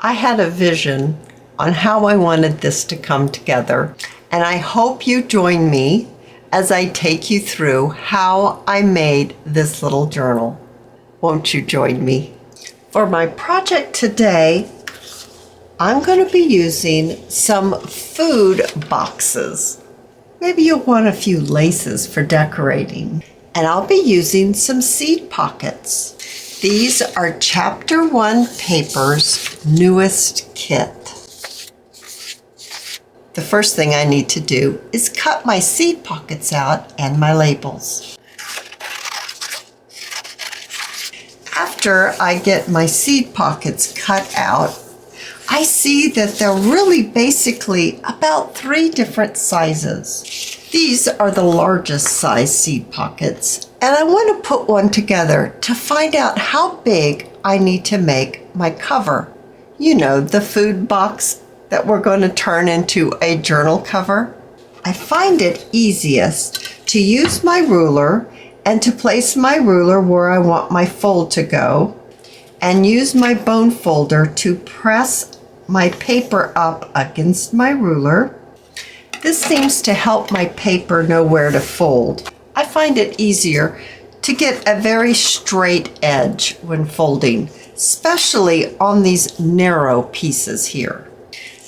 I had a vision on how I wanted this to come together, and I hope you join me as I take you through how I made this little journal. Won't you join me? For my project today, I'm going to be using some food boxes. Maybe you'll want a few laces for decorating. And I'll be using some seed pockets. These are Chapter 1 Paper's newest kit. The first thing I need to do is cut my seed pockets out and my labels. After I get my seed pockets cut out, I see that they're really basically about 3 different sizes. These are the largest size seed pockets, and I want to put one together to find out how big I need to make my cover. You know, the food box that we're going to turn into a journal cover. I find it easiest to use my ruler and to place my ruler where I want my fold to go, and use my bone folder to press my paper up against my ruler. This seems to help my paper know where to fold. I find it easier to get a very straight edge when folding, especially on these narrow pieces here.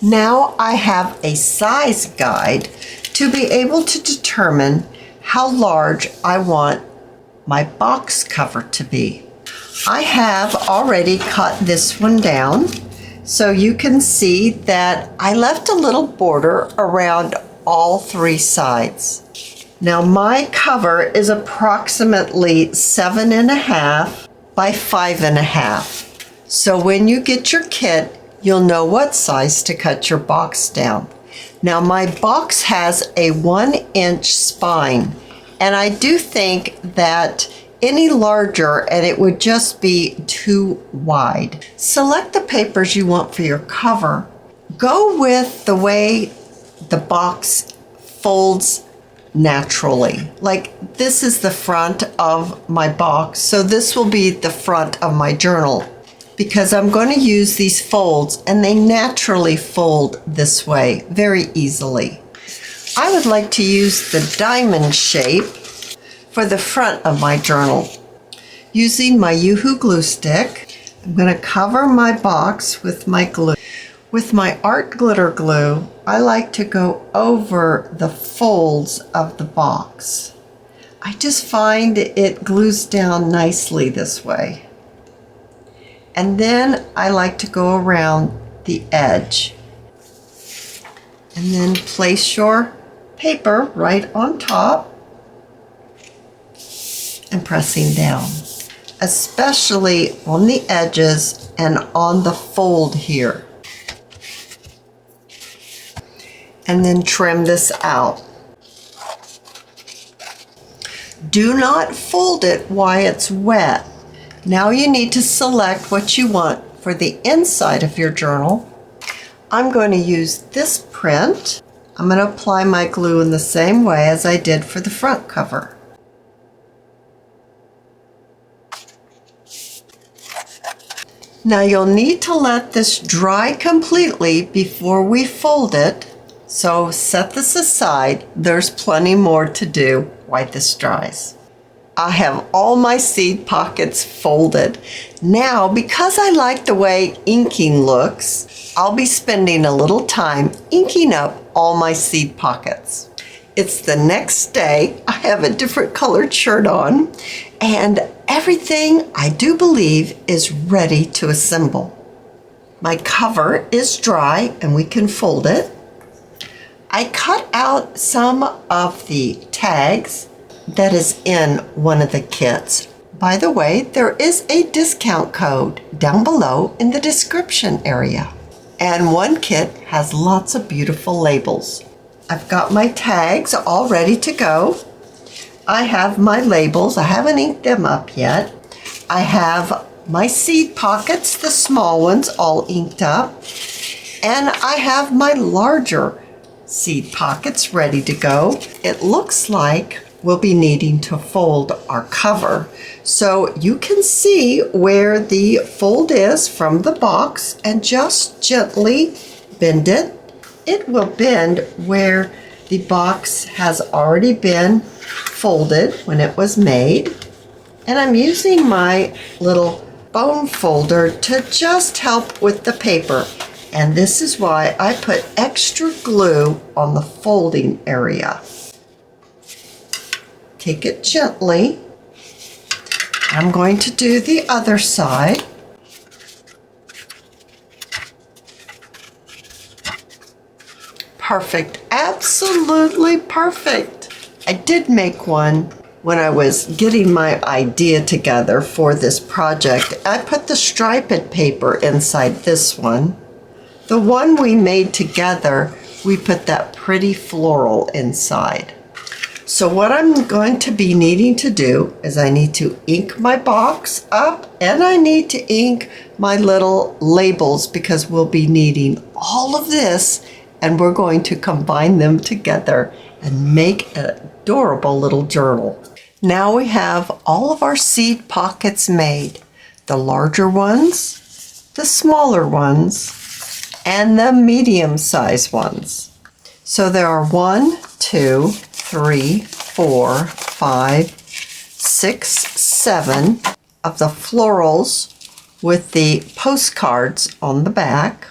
Now I have a size guide to be able to determine how large I want my box cover to be. I have already cut this one down, so you can see that I left a little border around all 3 sides. Now my cover is approximately 7.5 by 5.5. So when you get your kit, you'll know what size to cut your box down. Now my box has a 1-inch spine, and I do think that any larger and it would just be too wide. Select the papers you want for your cover. Go with the way the box folds naturally. Like this is the front of my box, so this will be the front of my journal because I'm going to use these folds and they naturally fold this way very easily. I would like to use the diamond shape for the front of my journal. Using my Yoo-Hoo glue stick, I'm going to cover my box with my glue. With my art glitter glue, I like to go over the folds of the box. I just find it glues down nicely this way. And then I like to go around the edge. And then place your paper right on top and pressing down, especially on the edges and on the fold here. And then trim this out. Do not fold it while it's wet. Now you need to select what you want for the inside of your journal. I'm going to use this print. I'm going to apply my glue in the same way as I did for the front cover. Now you'll need to let this dry completely before we fold it. So set this aside. There's plenty more to do while this dries. I have all my seed pockets folded. Now, because I like the way inking looks, I'll be spending a little time inking up all my seed pockets. It's the next day. I have a different colored shirt on, and everything I do believe is ready to assemble. My cover is dry and we can fold it. I cut out some of the tags that is in one of the kits. By the way, there is a discount code down below in the description area. And one kit has lots of beautiful labels. I've got my tags all ready to go. I have my labels. I haven't inked them up yet. I have my seed pockets, the small ones, all inked up. And I have my larger seed pockets ready to go. It looks like we'll be needing to fold our cover. So you can see where the fold is from the box and just gently bend it. It will bend where the box has already been folded when it was made. And I'm using my little bone folder to just help with the paper. And this is why I put extra glue on the folding area. Take it gently. I'm going to do the other side. Perfect, absolutely perfect. I did make one when I was getting my idea together for this project. I put the striped paper inside this one. The one we made together, we put that pretty floral inside. So what I'm going to be needing to do is I need to ink my box up and I need to ink my little labels because we'll be needing all of this and we're going to combine them together and make an adorable little journal. Now we have all of our seed pockets made. The larger ones, the smaller ones, and the medium-sized ones. So there are 1, 2, 3, 4, 5, 6, 7 of the florals with the postcards on the back.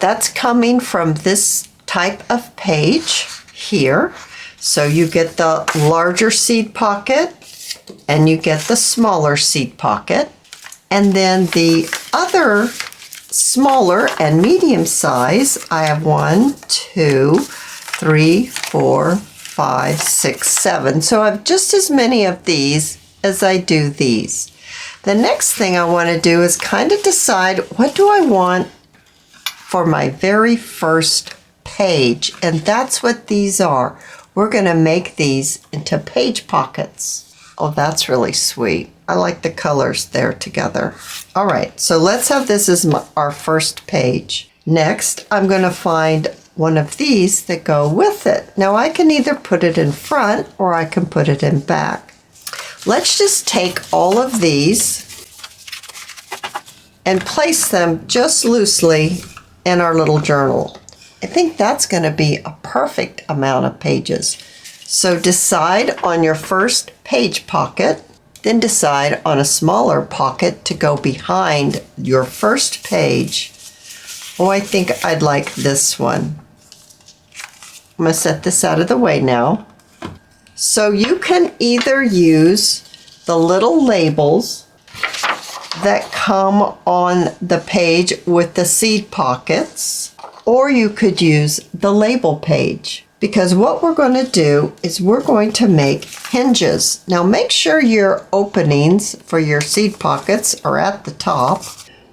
That's coming from this type of page here. So you get the larger seed pocket and you get the smaller seed pocket. And then the other smaller and medium size, I have 1, 2, 3, 4, 5, 6, 7. So I have just as many of these as I do these. The next thing I want to do is kind of decide what do I want for my very first page, and that's what these are. We're going to make these into page pockets. Oh, that's really sweet. I like the colors there together. All right, so let's have this as our first page. Next, I'm going to find one of these that go with it. Now I can either put it in front or I can put it in back. Let's just take all of these and place them just loosely in our little journal. I think that's going to be a perfect amount of pages. So decide on your first page pocket, then decide on a smaller pocket to go behind your first page. Oh, I think I'd like this one. I'm going to set this out of the way now. So you can either use the little labels that come on the page with the seed pockets, or you could use the label page, because what we're going to do is we're going to make hinges. Now make sure your openings for your seed pockets are at the top.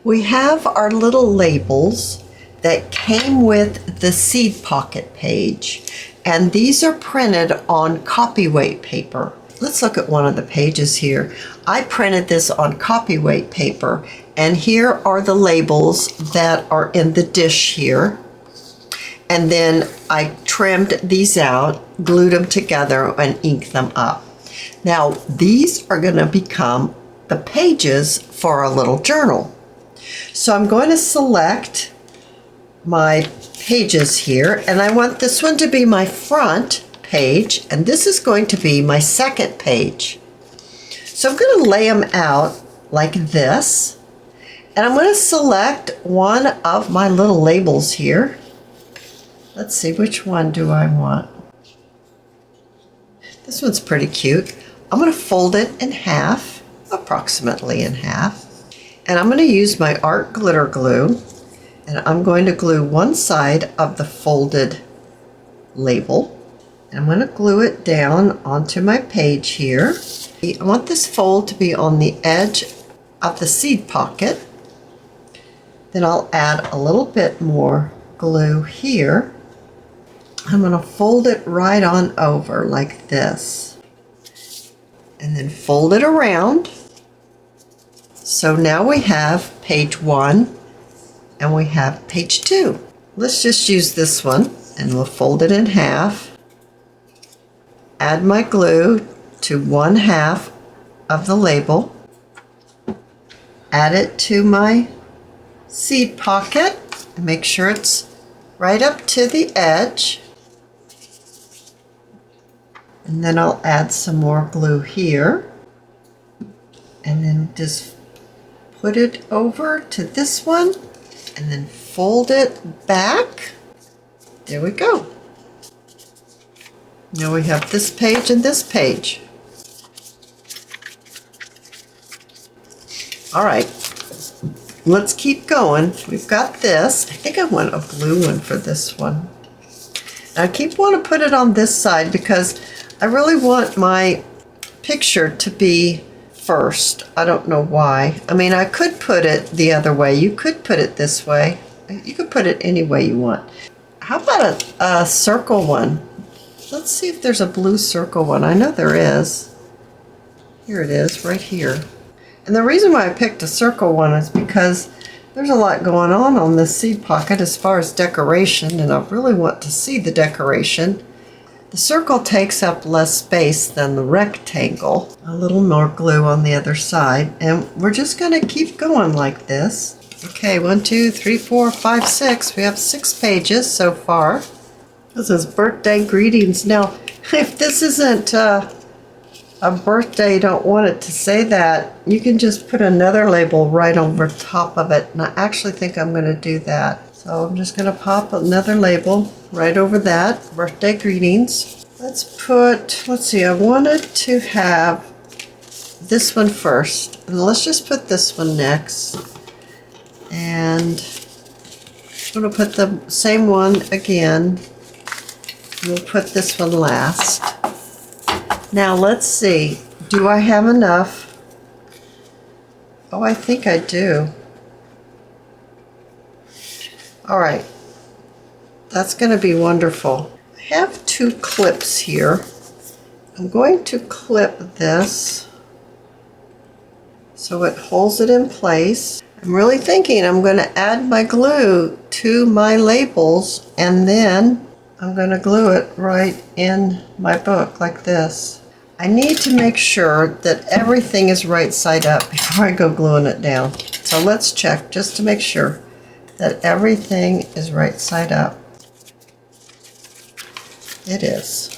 We have our little labels that came with the seed pocket page, and these are printed on copyweight paper. Let's look at one of the pages here. I printed this on copyweight paper, and here are the labels that are in the dish here. And then I trimmed these out, glued them together, and inked them up. Now, these are going to become the pages for our little journal. So I'm going to select my pages here, and I want this one to be my front page, and this is going to be my second page. So I'm going to lay them out like this, and I'm going to select one of my little labels here. Let's see, which one do I want? This one's pretty cute. I'm going to fold it in half, approximately in half, and I'm going to use my art glitter glue, and I'm going to glue one side of the folded label. I'm going to glue it down onto my page here. I want this fold to be on the edge of the seed pocket. Then I'll add a little bit more glue here. I'm going to fold it right on over like this. And then fold it around. So now we have page 1 and we have page 2. Let's just use this one and we'll fold it in half. Add my glue to 1/2 of the label, add it to my seed pocket, and make sure it's right up to the edge. And then I'll add some more glue here, and then just put it over to this one, and then fold it back. There we go. Now we have this page and this page. All right, let's keep going. We've got this. I think I want a blue one for this one. I keep wanting to put it on this side because I really want my picture to be first. I don't know why. I mean, I could put it the other way. You could put it this way. You could put it any way you want. How about a circle one? Let's see if there's a blue circle one. I know there is. Here it is, right here. And the reason why I picked a circle one is because there's a lot going on this seed pocket as far as decoration, and I really want to see the decoration. The circle takes up less space than the rectangle. A little more glue on the other side, and we're just going to keep going like this. Okay, 1, 2, 3, 4, 5, 6. We have 6 pages so far. This is birthday greetings. Now, if this isn't a birthday, you don't want it to say that, you can just put another label right over top of it, and I actually think I'm going to do that. So I'm just going to pop another label right over that, birthday greetings. Let's see, I wanted to have this one first, and let's just put this one next. And I'm going to put the same one again. We'll put this one last. Now let's see, do I have enough? Oh, I think I do. All right, that's going to be wonderful. I have 2 clips here. I'm going to clip this so it holds it in place. I'm really thinking I'm going to add my glue to my labels, and then I'm going to glue it right in my book like this. I need to make sure that everything is right side up before I go gluing it down. So let's check just to make sure that everything is right side up. It is.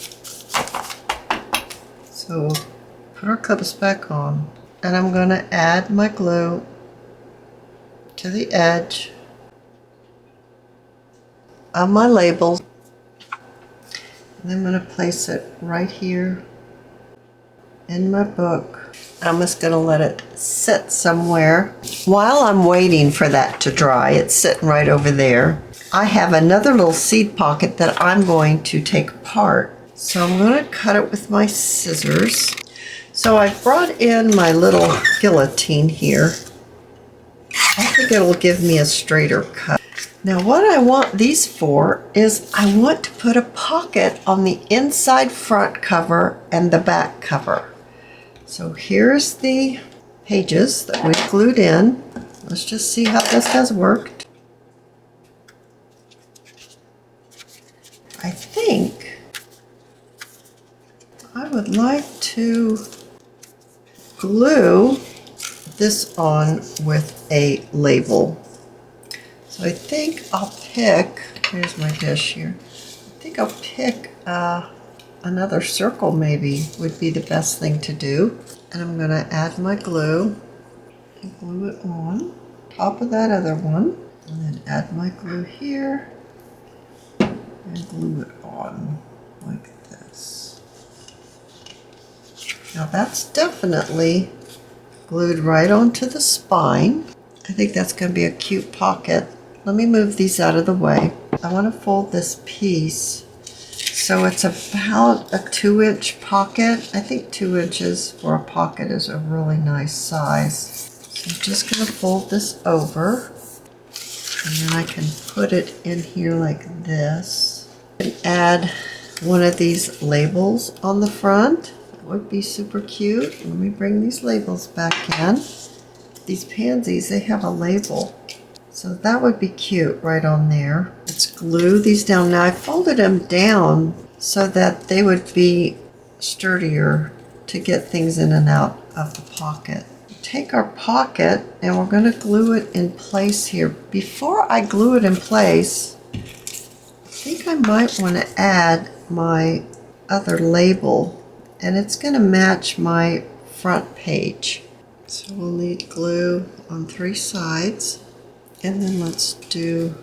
So we'll put our clips back on, and I'm going to add my glue to the edge of my label. And I'm going to place it right here in my book. I'm just going to let it sit somewhere. While I'm waiting for that to dry, it's sitting right over there. I have another little seed pocket that I'm going to take apart. So I'm going to cut it with my scissors. So I brought in my little guillotine here. I think it'll give me a straighter cut. Now what I want these for is I want to put a pocket on the inside front cover and the back cover. So here's the pages that we've glued in. Let's just see how this has worked. I think I would like to glue this on with a label. So I think I'll pick, here's my dish here, I think I'll pick another circle maybe would be the best thing to do. And I'm going to add my glue and glue it on top of that other one, and then add my glue here and glue it on like this. Now that's definitely glued right onto the spine. I think that's going to be a cute pocket. Let me move these out of the way. I want to fold this piece so it's about a 2-inch pocket. I think 2 inches for a pocket is a really nice size. So I'm just going to fold this over, and then I can put it in here like this and add one of these labels on the front. That would be super cute. Let me bring these labels back in. These pansies, they have a label. So that would be cute right on there. Let's glue these down. Now I folded them down so that they would be sturdier to get things in and out of the pocket. Take our pocket and we're going to glue it in place here. Before I glue it in place, I think I might want to add my other label, and it's going to match my front page. So we'll need glue on 3 sides, and then let's do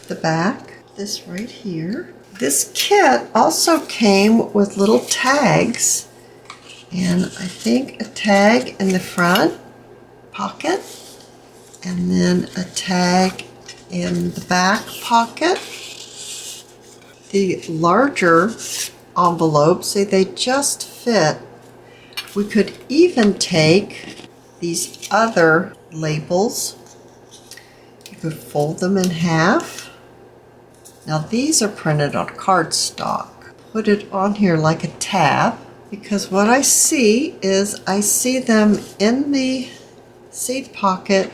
the back, this right here. This kit also came with little tags, and I think a tag in the front pocket, and then a tag in the back pocket. The larger envelopes, they just fit. We could even take these other labels. You could fold them in half. Now these are printed on cardstock. Put it on here like a tab, because what I see is I see them in the seed pocket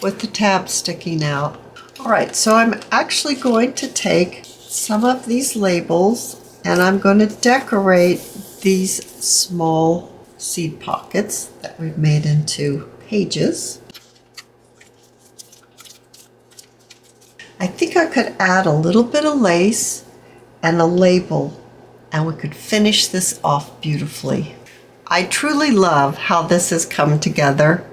with the tab sticking out. All right, so I'm actually going to take some of these labels and I'm going to decorate these small seed pockets that we've made into pages. I think I could add a little bit of lace and a label, and we could finish this off beautifully. I truly love how this has come together.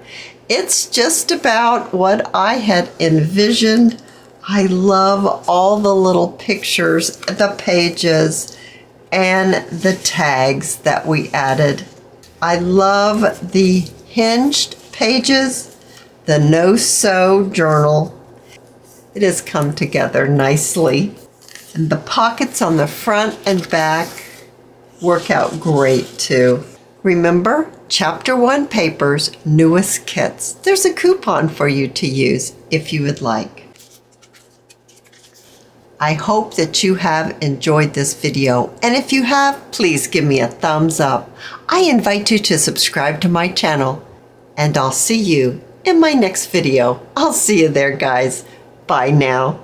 It's just about what I had envisioned. I love all the little pictures, the pages, and the tags that we added. I love the hinged pages, the no-sew journal. It has come together nicely. And the pockets on the front and back work out great too. Remember, Chapter 1 Papers, newest kits. There's a coupon for you to use if you would like. I hope that you have enjoyed this video, and if you have, please give me a thumbs up. I invite you to subscribe to my channel, and I'll see you in my next video. I'll see you there, guys. Bye now.